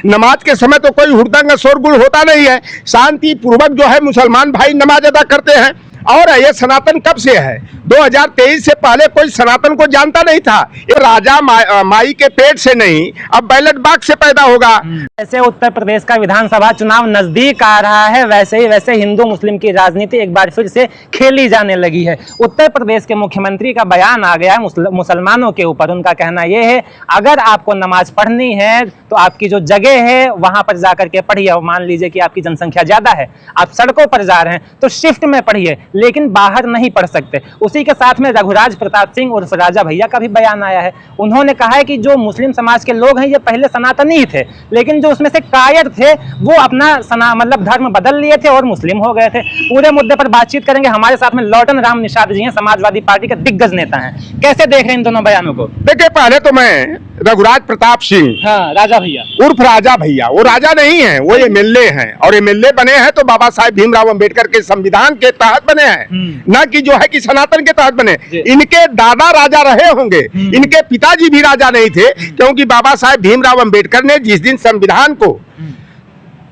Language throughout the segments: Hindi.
नमाज के समय तो कोई हुड़दंग शोरगुल होता नहीं है, शांति पूर्वक जो है मुसलमान भाई नमाज अदा करते हैं। और ये सनातन कब से है? 2023 से पहले कोई सनातन को जानता नहीं था। ये राजा माई के पेट से नहीं, अब बैलेट बॉक्स से पैदा होगा। जैसे उत्तर प्रदेश का विधानसभा चुनाव नजदीक आ रहा है, वैसे हिंदू मुस्लिम की राजनीति एक बार फिर से खेली जाने लगी है। उत्तर प्रदेश के मुख्यमंत्री का बयान आ गया है मुसलमानों के ऊपर। उनका कहना यह है, अगर आपको नमाज पढ़नी है तो आपकी जो जगह है वहां पर जाकर के पढ़िए। मान लीजिए कि आपकी जनसंख्या ज्यादा है, आप सड़कों पर जा रहे हैं तो शिफ्ट में पढ़िए, लेकिन बाहर नहीं पढ़ सकते। उसी के साथ में रघुराज प्रताप सिंह उर्फ राजा भैया का भी बयान आया है। उन्होंने कहा है कि जो मुस्लिम समाज के लोग हैं ये पहले सनातनी ही थे, लेकिन जो उसमें से कायर थे वो अपना मतलब धर्म बदल लिए थे और मुस्लिम हो गए थे। पूरे मुद्दे पर बातचीत करेंगे। हमारे साथ में लौटन राम निषाद जी हैं, समाजवादी पार्टी के दिग्गज नेता हैं। कैसे देख रहे हैं इन दोनों बयानों को? देखिए, पहले तो मैं रघुराज प्रताप सिंह, हाँ, राजा भैया उर्फ राजा भैया, वो राजा नहीं है, वो एमएलए हैं, और एमएलए बने हैं तो बाबा साहेब भीमराव अंबेडकर के संविधान के तहत बने हैं, न कि जो है कि सनातन के तहत बने। इनके दादा राजा रहे होंगे, इनके पिताजी भी राजा नहीं थे, क्योंकि बाबा साहेब भीमराव अंबेडकर ने जिस दिन संविधान को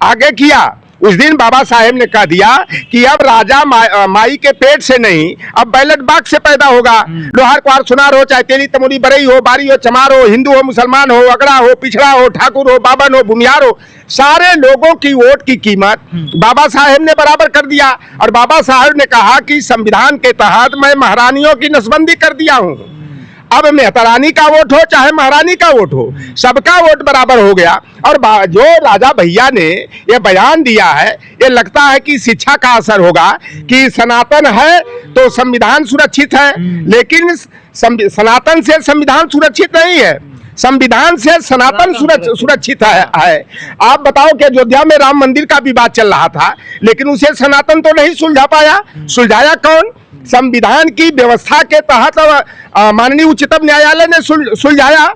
आगे किया उस दिन बाबा साहेब ने कह दिया कि अब राजा माई के पेट से नहीं, अब बैलेट बॉक्स से पैदा होगा। लोहार कुआर सुनार हो, चाहे तेली तमोरी बरई हो, बारी हो, चमार हो, हिंदू हो, मुसलमान हो, अगड़ा हो, पिछड़ा हो, ठाकुर हो, बाबन हो, भूमियार हो, सारे लोगों की वोट की कीमत बाबा साहेब ने बराबर कर दिया। और बाबा साहेब ने कहा कि संविधान के तहत मैं महारानियों की नसबंदी कर दिया हूं। अब मेहतरानी का वोट हो चाहे महारानी का वोट हो, सबका वोट बराबर हो गया। और जो राजा भैया ने ये बयान दिया है, ये लगता है कि शिक्षा का असर होगा कि सनातन है तो संविधान सुरक्षित है, लेकिन सनातन से संविधान सुरक्षित नहीं है, संविधान से सनातन सुरक्षित है। आप बताओ कि अयोध्या में राम मंदिर का विवाद चल रहा था, लेकिन उसे सनातन तो नहीं सुलझा पाया। सुलझाया कौन? संविधान की व्यवस्था के तहत माननीय उच्चतम न्यायालय ने सुलझाया।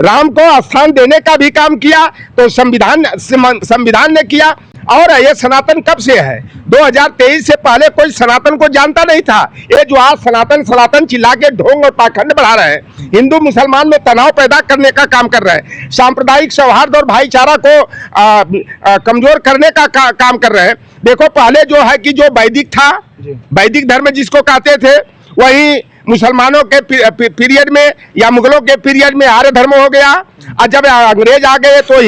राम को स्थान देने का भी काम किया तो संविधान ने किया। और ये सनातन कब से है? 2023 से पहले कोई सनातन को जानता नहीं था। ये जो आज सनातन चिल्ला के ढोंग और पाखंड बढ़ा रहे हैं, हिंदू मुसलमान में तनाव पैदा करने का काम कर रहे हैं, सांप्रदायिक सौहार्द और भाईचारा को कमजोर करने का काम कर रहे हैं। देखो, पहले जो है कि जो वैदिक था, वैदिक धर्म जिसको कहते थे, वही मुसलमानों के पीरियड में या मुगलों के पीरियड में आर्य धर्म हो गया। और जब अंग्रेज आ गए तो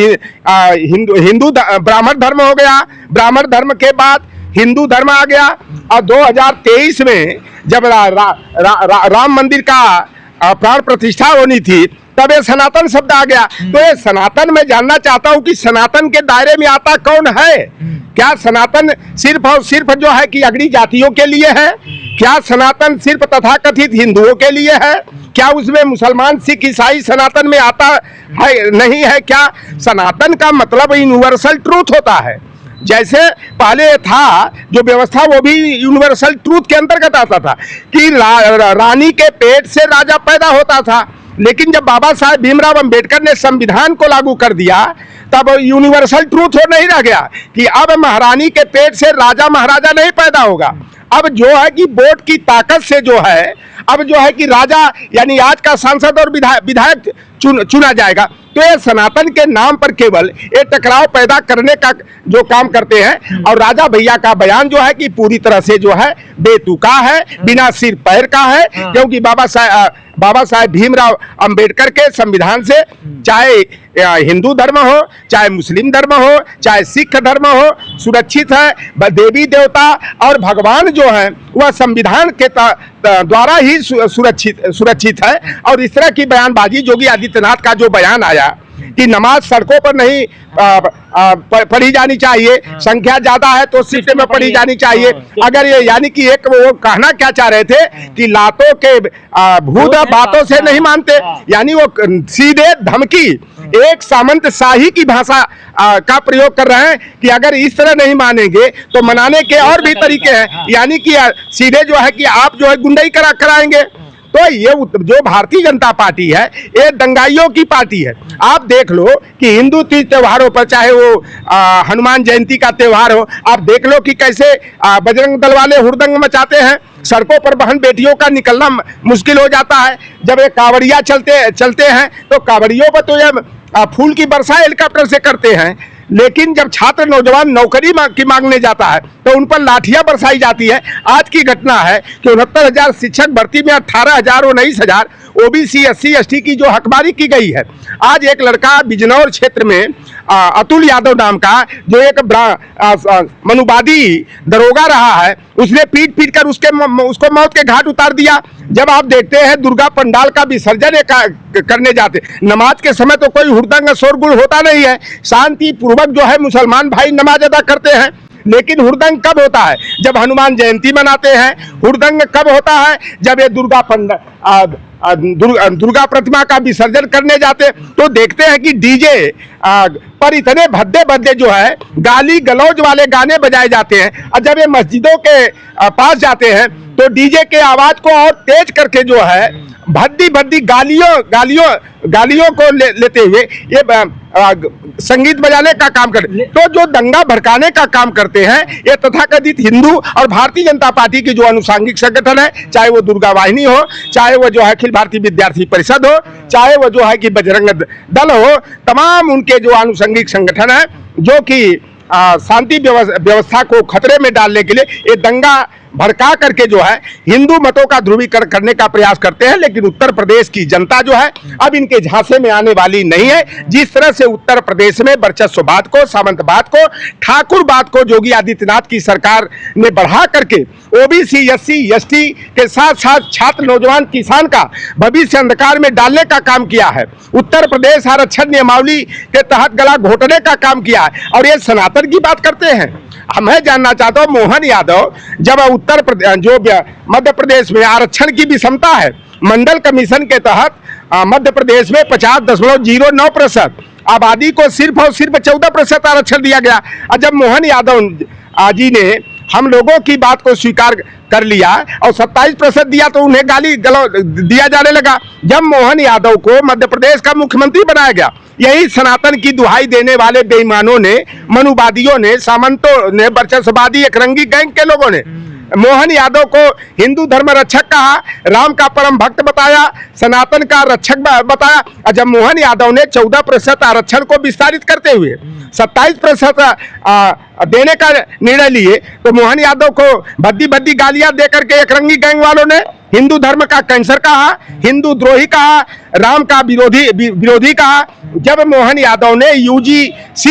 हिंदू ब्राह्मण धर्म हो गया। ब्राह्मण धर्म के बाद हिंदू धर्म आ गया। और 2023 में जब राम मंदिर का प्राण प्रतिष्ठा होनी थी, तब ये सनातन शब्द आ गया। तो ये सनातन मैं जानना चाहता हूं कि सनातन के दायरे में आता कौन है? क्या सनातन सिर्फ और सिर्फ जो है कि अगड़ी जातियों के लिए है? क्या सनातन सिर्फ तथाकथित हिंदुओं के लिए है? क्या उसमें मुसलमान, सिख, ईसाई सनातन में आता है? नहीं है। क्या सनातन का मतलब यूनिवर्सल ट्रूथ होता है? जैसे पहले था जो व्यवस्था, वो भी यूनिवर्सल ट्रूथ के अंतर्गत आता था कि रानी के पेट से राजा पैदा होता था। लेकिन जब बाबा साहेब भीमराव अंबेडकर ने संविधान को लागू कर दिया, तब यूनिवर्सल ट्रूथ हो नहीं रह गया कि अब महारानी के पेट से राजा महाराजा नहीं पैदा होगा। अब जो है कि वोट की ताकत से जो है, अब जो है कि राजा यानी आज का सांसद और विधायक चुना जाएगा। तो ये सनातन के नाम पर केवल ये टकराव पैदा करने का जो काम करते हैं। और राजा भैया का बयान जो है कि पूरी तरह से जो है बेतुका है, बिना सिर पैर का है, क्योंकि बाबा साहेब भीमराव अंबेडकर के संविधान से चाहे हिंदू धर्म हो, चाहे मुस्लिम धर्म हो, चाहे सिख धर्म हो, सुरक्षित है। देवी देवता और भगवान जो है वह संविधान के द्वारा ही सुरक्षित है। और इस तरह की बयानबाजी योगी आदित्यनाथ का जो बयान आया कि नमाज सड़कों पर नहीं पढ़ी जानी चाहिए, संख्या ज्यादा है तो शिफ्ट में पढ़ी जानी चाहिए। अगर ये यानी कि एक वो कहना क्या चाह रहे थे कि लातों के भूत बातों से नहीं मानते, यानी वो सीधे धमकी, एक सामंत शाही की भाषा का प्रयोग कर रहे हैं कि अगर इस तरह नहीं मानेंगे तो मनाने के और भी तरीके हैं। यानी कि सीधे जो है कि आप जो है गुंडाई कराएंगे। तो ये जो भारतीय जनता पार्टी है, ये दंगाइयों की पार्टी है। आप देख लो कि हिंदू तीज त्योहारों पर, चाहे वो हनुमान जयंती का त्योहार हो, आप देख लो कि कैसे बजरंग दल वाले हुड़दंग मचाते हैं। सड़कों पर बहन बेटियों का निकलना मुश्किल हो जाता है। जब ये कांवड़िया चलते हैं तो कांवड़ियों पर तो ये फूल की वर्षा हेलीकॉप्टर से करते हैं, लेकिन जब छात्र नौजवान नौकरी की मांगने जाता है तो उन पर लाठियां बरसाई जाती है। आज की घटना है कि 69,000 शिक्षक भर्ती में 18,000 और 19,000 ओबीसी SC ST की जो हकमारी की गई है। आज एक लड़का बिजनौर क्षेत्र में अतुल यादव नाम का, जो एक मनुवादी दरोगा रहा है, उसने पीट पीट कर उसको मौत के घाट उतार दिया। जब आप देखते हैं दुर्गा पंडाल का विसर्जन करने जाते, नमाज के समय तो कोई हुड़दंग शोरगुल होता नहीं है, शांति पूर्वक जो है मुसलमान भाई नमाज अदा करते हैं। लेकिन हुड़दंग कब होता है? जब हनुमान जयंती मनाते हैं। हुड़दंग कब होता है? जब ये दुर्गा प्रतिमा का विसर्जन करने जाते तो देखते हैं कि डीजे पर इतने भद्दे भद्दे जो है गाली गलौज वाले गाने बजाए जाते हैं, और जब ये मस्जिदों के पास जाते हैं तो डीजे के आवाज को और तेज करके जो है भद्दी भद्दी गालियों को लेते हुए ये संगीत बजाने का काम करते। तो जो दंगा भड़काने का काम करते हैं ये तथाकथित हिंदू और भारतीय जनता पार्टी की जो अनुसांगिक संगठन है, चाहे वो दुर्गा वाहिनी हो, चाहे वो जो है अखिल भारतीय विद्यार्थी परिषद हो, चाहे वो जो है कि बजरंग दल हो, तमाम उनके जो आनुषंगिक संगठन है जो कि शांति व्यवस्था को खतरे में डालने के लिए ये दंगा भड़का करके जो है हिंदू मतों का ध्रुवीकरण करने का प्रयास करते हैं। लेकिन उत्तर प्रदेश की जनता जो है अब इनके झांसे में आने वाली नहीं है। जिस तरह से उत्तर प्रदेश में वर्चस्ववाद को, सामंतवाद को, ठाकुरवाद को योगी आदित्यनाथ की सरकार ने बढ़ा करके ओबीसी SC ST के साथ साथ छात्र नौजवान किसान का भविष्य अंधकार में डालने का काम किया है, उत्तर प्रदेश आरक्षण नियमावली के तहत गला घोटने का काम किया है, और ये सनातन की बात करते हैं। मैं जानना चाहता हूं मोहन यादव, जब उत्तर प्रदेश जो मध्य प्रदेश में आरक्षण की विषमता है, मंडल कमीशन के तहत मध्य प्रदेश में 50.09% आबादी को सिर्फ और सिर्फ 14% आरक्षण दिया गया। और जब मोहन यादव जी ने हम लोगों की बात को स्वीकार कर लिया और 27% दिया तो उन्हें गाली गलौज दिया जाने लगा। जब मोहन यादव को मध्य प्रदेश का मुख्यमंत्री बनाया गया, यही सनातन की दुहाई देने वाले बेईमानों ने, मनुवादियों ने, सामंतों ने, वर्चस्ववादी एकरंगी गैंग के लोगों ने मोहन यादव को हिंदू धर्म रक्षक कहा, राम का परम भक्त बताया, सनातन का रक्षक बताया। और जब मोहन यादव ने 14% आरक्षण को विस्तारित करते हुए 27% देने का निर्णय लिए तो मोहन यादव को भद्दी भद्दी गालियां देकर के एकरंगी गैंग वालों ने हिंदू धर्म का कैंसर कहा, हिंदू द्रोही कहा, राम का विरोधी कहा। जब मोहन यादव ने UGC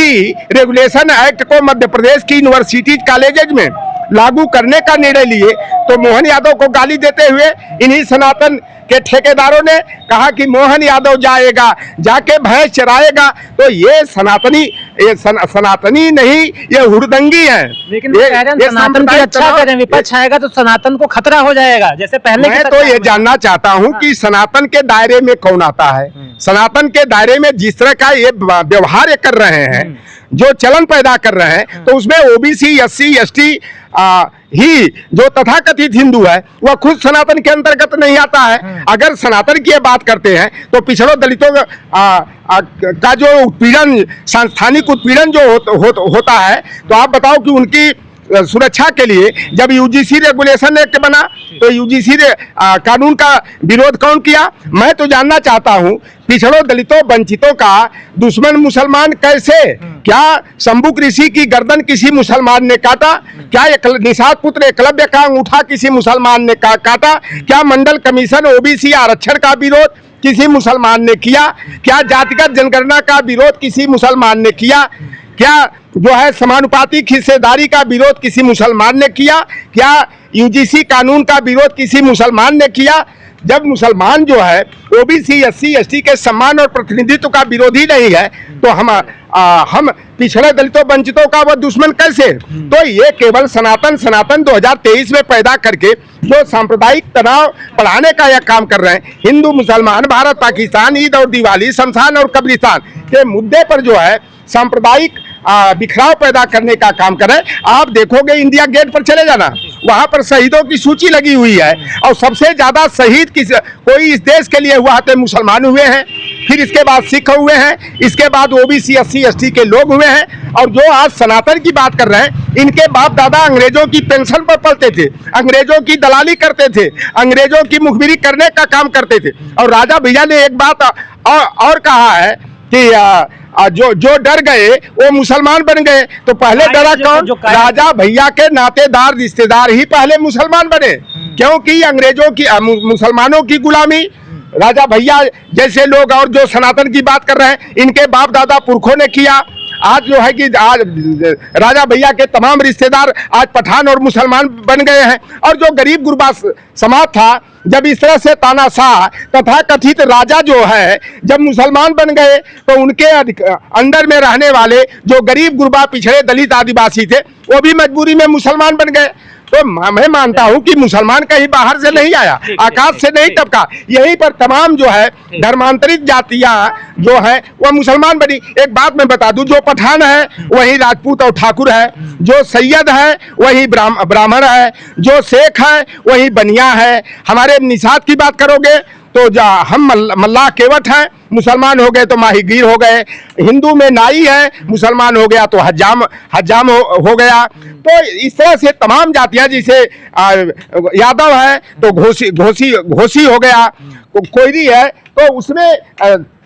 रेगुलेशन एक्ट को मध्य प्रदेश की यूनिवर्सिटीज कॉलेजेज में लागू करने का निर्णय लिए तो मोहन यादव को गाली देते हुए इन्हीं सनातन के ठेकेदारों ने कहा कि मोहन यादव जाएगा, जाके भैंस चराएगा। तो ये सनातनी नहीं, ये हुड़दंगी है। लेकिन सनातन की रक्षा करें, विपक्ष आएगा तो सनातन को खतरा हो जाएगा, जैसे पहले। मैं तो ये जानना चाहता हूं कि सनातन के दायरे में कौन आता है। सनातन के दायरे में जिस तरह का ये व्यवहार कर रहे हैं, जो चलन पैदा कर रहे हैं, तो उसमें ओबीसी SC ST ही जो तथाकथित हिंदू है वह खुद सनातन के अंतर्गत नहीं आता है। अगर सनातन की बात करते हैं तो पिछड़ों दलितों का जो उत्पीड़न, सांस्थानिक उत्पीड़न जो होता है, तो आप बताओ कि उनकी सुरक्षा के लिए जब UGC रेगुलेशन एक्ट बना तो UGC कानून का विरोध कौन किया? मैं तो जानना चाहता हूं पिछड़ों दलितों वंचितों का दुश्मन मुसलमान कैसे? क्या शंभुक ऋषि की गर्दन किसी मुसलमान ने काटा? क्या निषाद पुत्र एकलव्य का अंगूठा किसी मुसलमान ने काटा? क्या मंडल कमीशन OBC आरक्षण का विरोध किसी मुसलमान ने किया? क्या जातिगत जनगणना का विरोध किसी मुसलमान ने किया? क्या जो है समानुपातिक हिस्सेदारी का विरोध किसी मुसलमान ने किया? क्या UGC कानून का विरोध किसी मुसलमान ने किया? जब मुसलमान जो है OBC SC ST के सम्मान और प्रतिनिधित्व का विरोधी नहीं है तो हम पिछड़े दलितों वंचितों का वह दुश्मन कैसे? तो ये केवल सनातन 2023 में पैदा करके जो सांप्रदायिक तनाव बढ़ाने का यह काम कर रहे हैं। हिंदू मुसलमान, भारत पाकिस्तान, ईद और दिवाली, शमशान और कब्रिस्तान के मुद्दे पर जो है सांप्रदायिक बिखराव पैदा करने का काम कर रहे हैं। आप देखोगे इंडिया गेट पर चले जाना, वहां पर शहीदों की सूची लगी हुई है और सबसे ज्यादा शहीद कोई इस देश के लिए हुआ तो मुसलमान हुए हैं, फिर इसके बाद सिख हुए हैं, इसके बाद OBC SC ST के लोग हुए हैं। और जो आज सनातन की बात कर रहे हैं, इनके बाप दादा अंग्रेजों की पेंशन पर पलते थे, अंग्रेजों की दलाली करते थे, अंग्रेजों की मुखबिरी करने का काम करते थे। और राजा भैया ने एक बात और कहा है कि जो डर गए वो मुसलमान बन गए। तो पहले डरा कौन? राजा भैया के नातेदार रिश्तेदार ही पहले मुसलमान बने, क्योंकि अंग्रेजों की मुसलमानों की गुलामी राजा भैया जैसे लोग और जो सनातन की बात कर रहे हैं इनके बाप दादा पुरखों ने किया। आज जो है कि आज राजा भैया के तमाम रिश्तेदार आज पठान और मुसलमान बन गए हैं। और जो गरीब गुरबा समाज था, जब इस तरह से तानाशाह तथा कथित राजा जो है जब मुसलमान बन गए तो उनके अंडर में रहने वाले जो गरीब गुरबा पिछड़े दलित आदिवासी थे वो भी मजबूरी में मुसलमान बन गए। तो मैं मानता हूं कि मुसलमान कहीं बाहर से नहीं आया, आकाश से नहीं टपका, यहीं पर तमाम जो है धर्मांतरित जातियां जो है वह मुसलमान बनी। एक बात मैं बता दूं, जो पठान है वही राजपूत और ठाकुर है, जो सैयद है वही ब्राह्मण है, जो शेख है वही बनिया है। हमारे निषाद की बात करोगे तो हम मल्लाह केवट हैं, मुसलमान हो गए तो माहीगीर हो गए। हिंदू में नाई है, मुसलमान हो गया तो हज्जाम हो गया। तो इस तरह से तमाम जातियां, जिसे यादव है तो घोसी हो गया, कोयरी है तो उसमें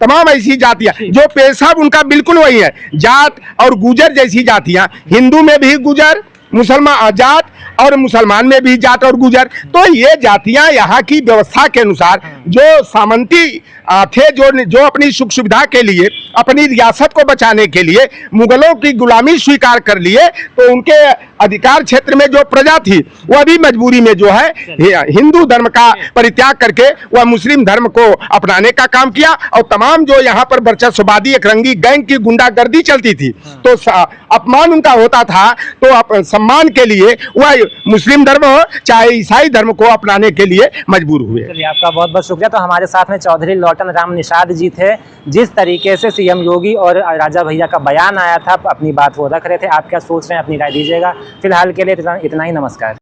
तमाम ऐसी जातियां जो पेशा उनका बिल्कुल वही है। जाट और गुजर जैसी जातियां, हिंदू में भी गुजर मुसलमान जाट और मुसलमान में भी जाट और गुजर। तो ये जातियां यहाँ की व्यवस्था के अनुसार जो सामंती थे, जो अपनी सुख सुविधा के लिए अपनी रियासत को बचाने के लिए मुगलों की गुलामी स्वीकार कर लिए, तो उनके अधिकार क्षेत्र में जो प्रजा थी वह भी मजबूरी में जो है हिंदू धर्म का परित्याग करके वह मुस्लिम धर्म को अपनाने का काम किया। और तमाम जो यहाँ पर वर्चस्ववादी एक रंगी गैंग की गुंडागर्दी चलती थी तो अपमान उनका होता था, तो सम्मान के लिए वह मुस्लिम धर्म हो चाहे ईसाई धर्म को अपनाने के लिए मजबूर हुए। चलिए, आपका बहुत बहुत शुक्रिया। तो हमारे साथ में चौधरी लौटन राम निषाद जी थे। जिस तरीके से सीएम योगी और राजा भैया का बयान आया था, अपनी बात वो रख रहे थे। आप क्या सोच रहे हैं, अपनी राय दीजिएगा। फिलहाल के लिए इतना ही, नमस्कार।